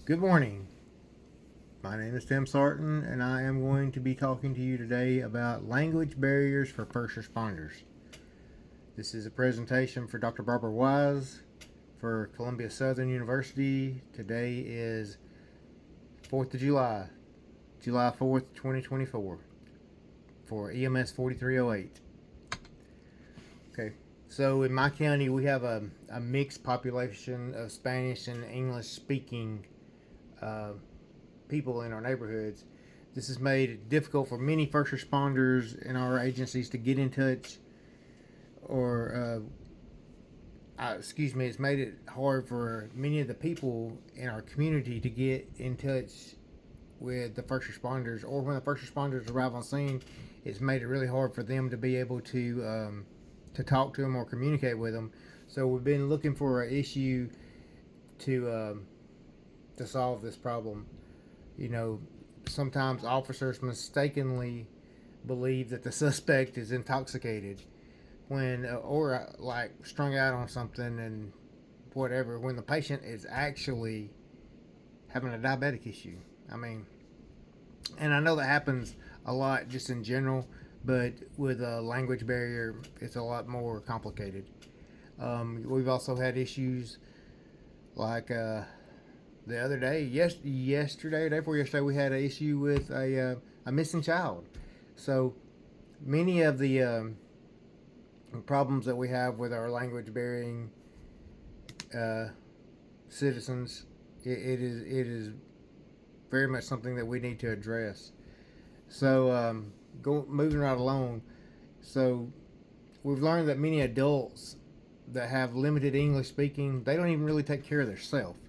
Good morning. My name is Tim Sarton, and I am going to be talking to you today about language barriers for first responders. This is a presentation for Dr. Barbara Wise for Columbia Southern University. Today is 4th of July, July 4th, 2024, for EMS 4308. Okay, so in my county, we have a mixed population of Spanish and English speaking uh, people in our neighborhoods. This has made it difficult for many first responders in our agencies to get in touch, or it's made it hard for many of the people in our community to get in touch with the first responders, or when the first responders arrive on scene, it's made it really hard for them to be able to talk to them or communicate with them. So we've been looking for an issue to solve this problem. You know, sometimes officers mistakenly believe that the suspect is intoxicated when or like strung out on something and whatever, when the patient is actually having a diabetic issue. I mean, and I know that happens a lot just in general, but with a language barrier, it's a lot more complicated. We've also had issues like the other day, yesterday, or day before yesterday, we had an issue with a missing child. So many of the problems that we have with our language bearing uh, citizens, it is very much something that we need to address. So moving right along. So we've learned that many adults that have limited English speaking, they don't even really take care of themselves.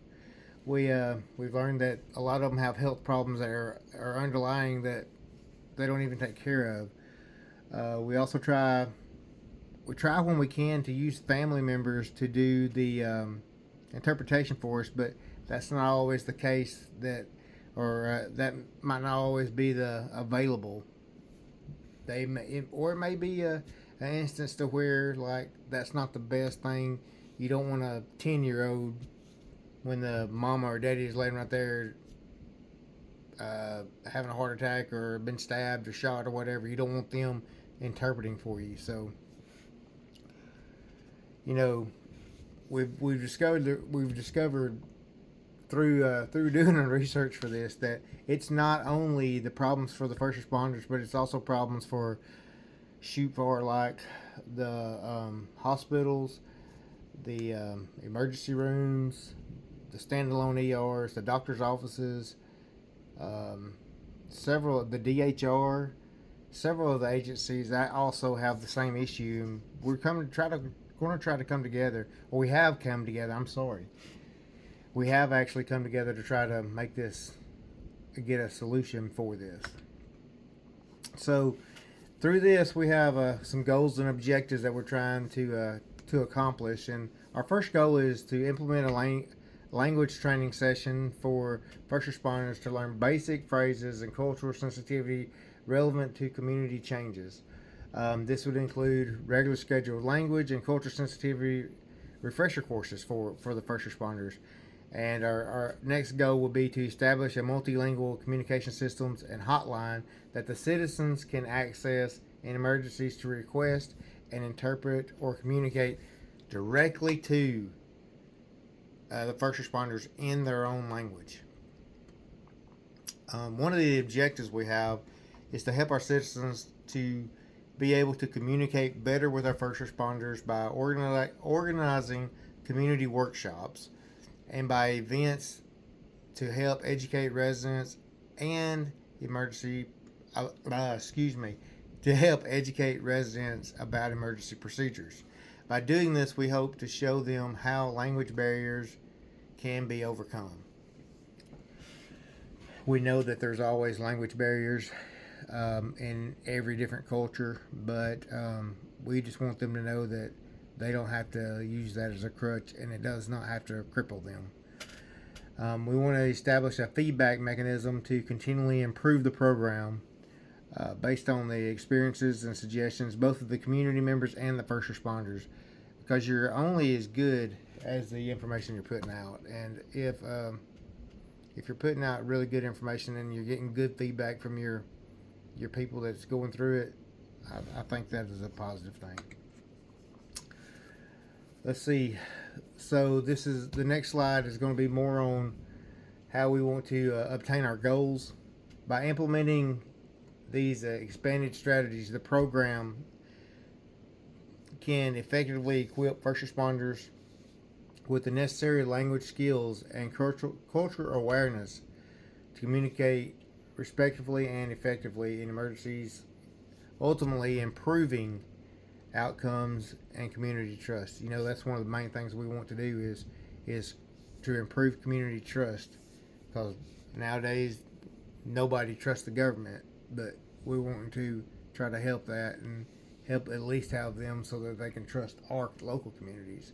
We've learned that a lot of them have health problems that are underlying that they don't even take care of. We also try when we can to use family members to do the interpretation for us, but that's not always the case. That might not always be the available. Or it may be an instance to where like that's not the best thing. You don't want a 10-year-old when the mama or daddy is laying right there having a heart attack or been stabbed or shot or whatever. You don't want them interpreting for you. So, you know, we've discovered through doing the research for this that it's not only the problems for the first responders, but it's also problems for shoot for like the hospitals, the emergency rooms, the standalone ERs, the doctor's offices, um, several of the DHR, several of the agencies that also have the same issue. We're going to try to come together, or we have come together. I'm sorry, we have actually come together to try to get a solution for this. So through this, we have some goals and objectives that we're trying to accomplish. And our first goal is to implement a language training session for first responders to learn basic phrases and cultural sensitivity relevant to community changes. This would include regular scheduled language and culture sensitivity refresher courses for the first responders. And our next goal will be to establish a multilingual communication systems and hotline that the citizens can access in emergencies to request and interpret or communicate directly to the first responders in their own language. One of the objectives we have is to help our citizens to be able to communicate better with our first responders by organizing community workshops and by events to help educate residents and emergency excuse me to help educate residents about emergency procedures. By doing this, we hope to show them how language barriers can be overcome. We know that there's always language barriers in every different culture, but we just want them to know that they don't have to use that as a crutch, and it does not have to cripple them. We want to establish a feedback mechanism to continually improve the program based on the experiences and suggestions both of the community members and the first responders, because you're only as good as the information you're putting out. And if you're putting out really good information and you're getting good feedback from your people that's going through it, I think that is a positive thing. Let's see. So this is the next slide is going to be more on how we want to obtain our goals by implementing these expanded strategies. The program can effectively equip first responders with the necessary language skills and cultural awareness to communicate respectively and effectively in emergencies, ultimately improving outcomes and community trust. You know, that's one of the main things we want to do is to improve community trust, because nowadays nobody trusts the government, but we want to try to help that and help at least have them so that they can trust our local communities.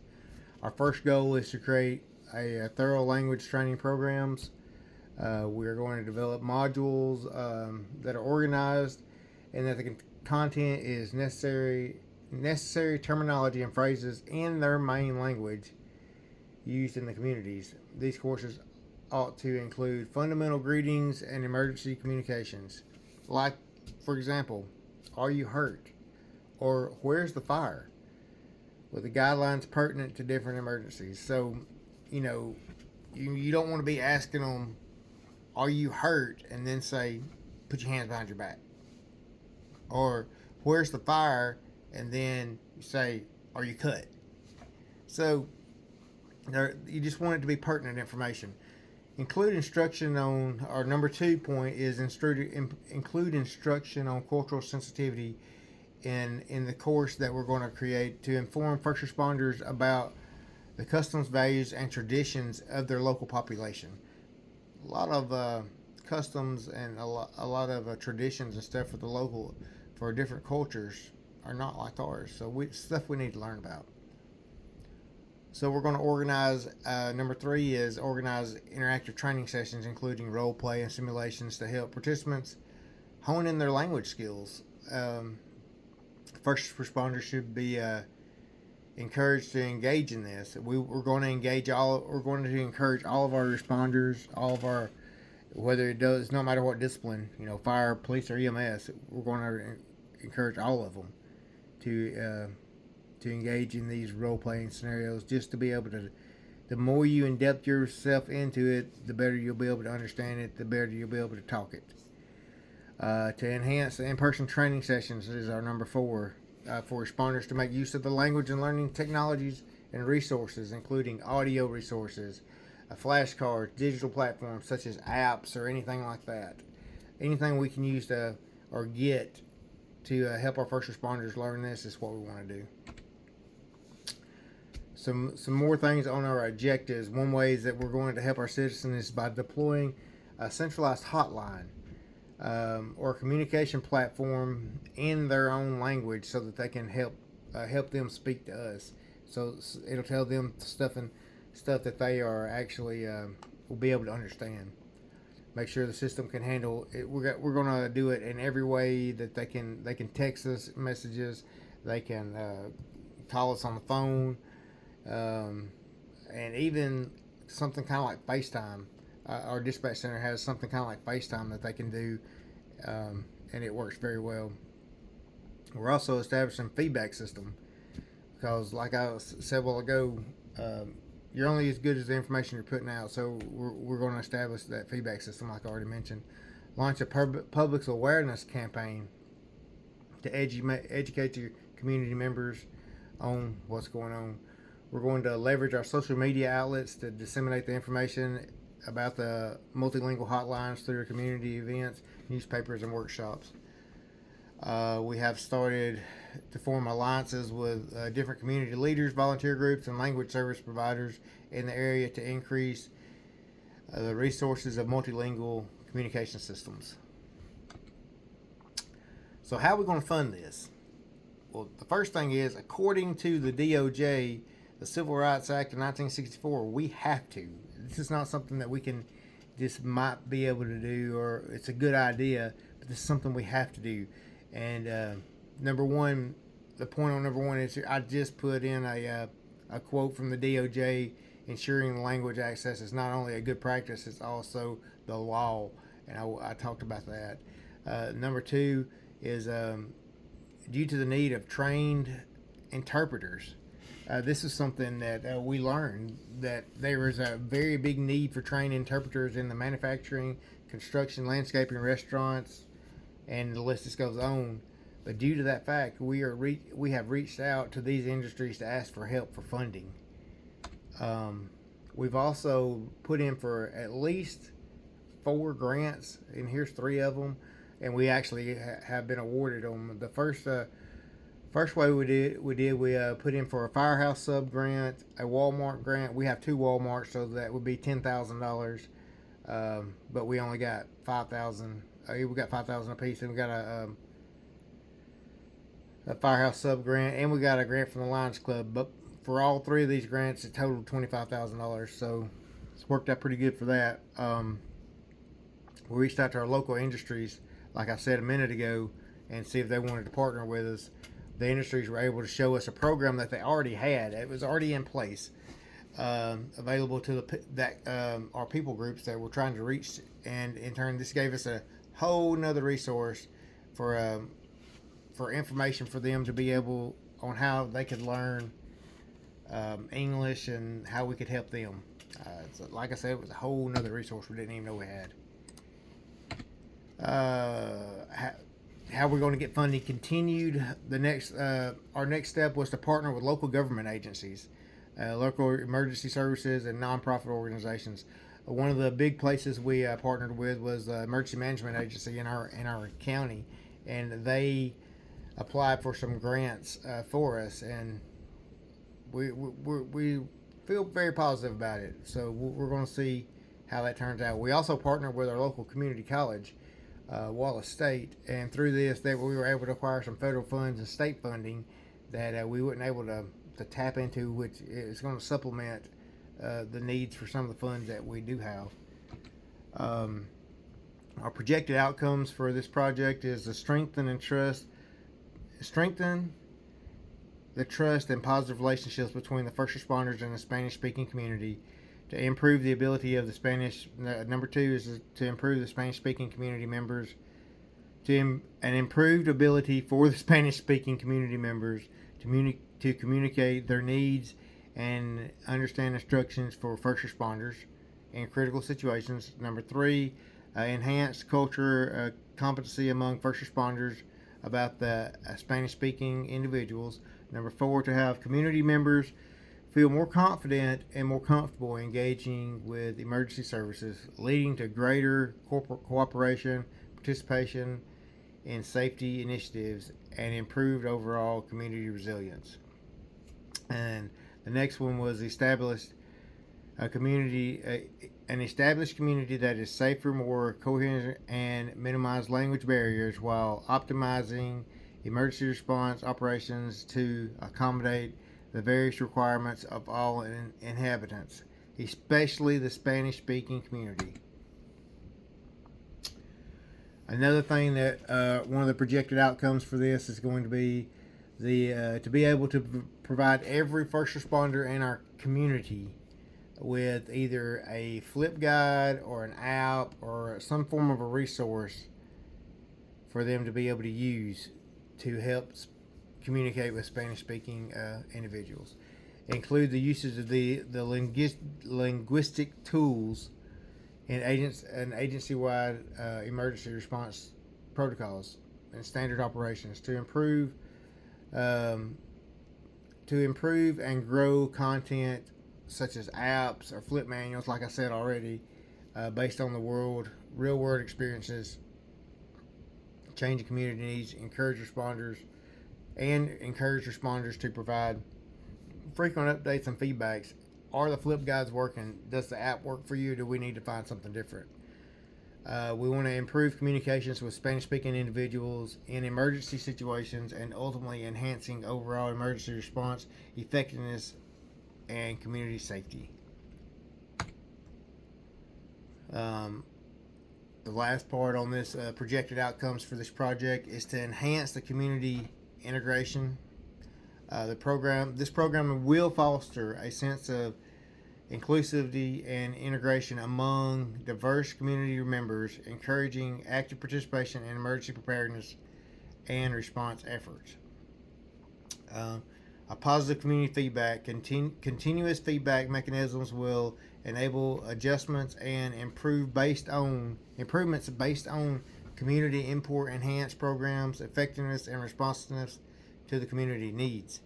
Our first goal is to create a thorough language training programs. We're going to develop modules that are organized and that the content is necessary terminology and phrases in their main language used in the communities. These courses ought to include fundamental greetings and emergency communications, like, for example, are you hurt? Or where's the fire? With the guidelines pertinent to different emergencies. So, you know, you don't want to be asking them, are you hurt? And then say, put your hands behind your back. Or where's the fire? And then you say, are you cut? So you just want it to be pertinent information. Include instruction on, our number 2 point is include instruction on cultural sensitivity in the course that we're going to create to inform first responders about the customs, values, and traditions of their local population. A lot of customs and a lot of traditions and stuff for different cultures are not like ours. So stuff we need to learn about. So we're going to organize, number 3 is organize interactive training sessions, including role play and simulations to help participants hone in their language skills. First responders should be encouraged to engage in this. We're going to encourage all of our responders, whether it does, no matter what discipline, you know, fire, police, or EMS. We're going to encourage all of them to engage in these role playing scenarios, just to be able to. The more you in-depth yourself into it, the better you'll be able to understand it. The better you'll be able to talk it. To enhance the in-person training sessions is our number 4, for responders to make use of the language and learning technologies and resources, including audio resources, flashcards, digital platforms such as apps or anything like that. Anything we can use to or get to help our first responders learn this is what we want to do. Some more things on our objectives. One way is that we're going to help our citizens is by deploying a centralized hotline or communication platform in their own language so that they can help them speak to us. So it'll tell them stuff that they are actually will be able to understand. Make sure the system can handle it. We're going to do it in every way that they can text us messages, they can call us on the phone, and even something kind of like FaceTime. Our dispatch center has something kind of like FaceTime that they can do, and it works very well. We're also establishing a feedback system because, like I said a while ago, you're only as good as the information you're putting out. So we're going to establish that feedback system, like I already mentioned. Launch a public awareness campaign to educate your community members on what's going on. We're going to leverage our social media outlets to disseminate the information about the multilingual hotlines through community events, newspapers, and workshops. We have started to form alliances with different community leaders, volunteer groups, and language service providers in the area to increase the resources of multilingual communication systems. So how are we going to fund this? Well, the first thing is, according to the DOJ, the Civil Rights Act of 1964, we have to. This is not something that we can just might be able to do, or it's a good idea, but this is something we have to do. And the point on number one is, I just put in a quote from the DOJ ensuring language access is not only a good practice, it's also the law. And I talked about that. Number two is due to the need of trained interpreters. This is something that we learned that there is a very big need for trained interpreters in the manufacturing, construction, landscaping, restaurants, and the list just goes on. But due to that fact, we have reached out to these industries to ask for help for funding. We've also put in for at least 4 grants, and here's 3 of them, and we actually have been awarded them. The first way we put in for a Firehouse sub grant, a Walmart grant. We have 2 Walmarts, so that would be $10,000, but we only got 5,000. We got 5,000 apiece, and we got a Firehouse sub grant, and we got a grant from the Lions Club. But for all 3 of these grants, it totaled $25,000. So it's worked out pretty good for that. We reached out to our local industries, like I said a minute ago, and see if they wanted to partner with us. The industries were able to show us a program that they already had. It was already in place, available to our people groups that we're trying to reach. And in turn, this gave us a whole nother resource for information for them to be able on how they could learn English and how we could help them. So like I said, it was a whole nother resource we didn't even know we had. How we're going to get funding continued. Our next step was to partner with local government agencies, local emergency services, and nonprofit organizations. One of the big places we partnered with was the Emergency Management Agency in our county, and they applied for some grants for us, and we feel very positive about it. So we're going to see how that turns out. We also partnered with our local community college, Wallace State, and through this, we were able to acquire some federal funds and state funding that we weren't able to tap into, which is going to supplement the needs for some of the funds that we do have. Our projected outcomes for this project is to strengthen the trust and positive relationships between the first responders and the Spanish-speaking community, to improve the ability of the Spanish. Number 2 is to improve the Spanish-speaking community members, an improved ability for the Spanish-speaking community members to communicate their needs and understand instructions for first responders in critical situations. Number 3, enhanced culture competency among first responders about the Spanish-speaking individuals. Number 4, to have community members feel more confident and more comfortable engaging with emergency services, leading to greater corporate cooperation, participation in safety initiatives, and improved overall community resilience. And the next one was established an established community that is safer, more coherent, and minimize language barriers while optimizing emergency response operations to accommodate the various requirements of all inhabitants, especially the Spanish-speaking community. Another thing that one of the projected outcomes for this is going to be to be able to provide every first responder in our community with either a flip guide or an app or some form of a resource for them to be able to use to help communicate with Spanish-speaking individuals. Include the usage of the linguistic tools in agency-wide emergency response protocols and standard operations to improve and grow content such as apps or flip manuals, like I said already, based on the real world experiences, changing community needs, encourage responders to provide frequent updates and feedbacks. Are the flip guides working? Does the app work for you? Do we need to find something different? We want to improve communications with Spanish-speaking individuals in emergency situations and ultimately enhancing overall emergency response effectiveness and community safety. The last part on this projected outcomes for this project is to enhance the community integration. This program will foster a sense of inclusivity and integration among diverse community members, encouraging active participation in emergency preparedness and response efforts. Uh, a positive community feedback, continuous feedback mechanisms will enable adjustments and improvements based on community input, enhance programs effectiveness and responsiveness to the community needs.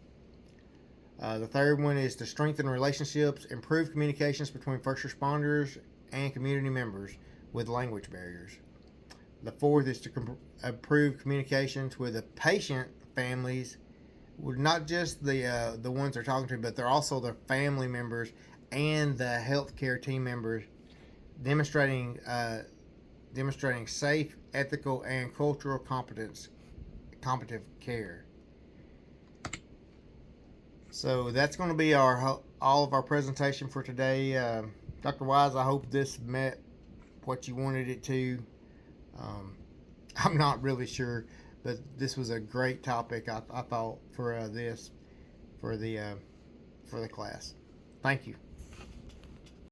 The third one is to strengthen relationships, improve communications between first responders and community members with language barriers. The fourth is to improve communications with the patient families, not just the ones they're talking to, but they're also their family members and the healthcare team members, demonstrating safe, ethical, and cultural competent care. So that's going to be all of our presentation for today. Dr. Wise, I hope this met what you wanted it to. I'm not really sure, but this was a great topic I thought for the class. Thank you.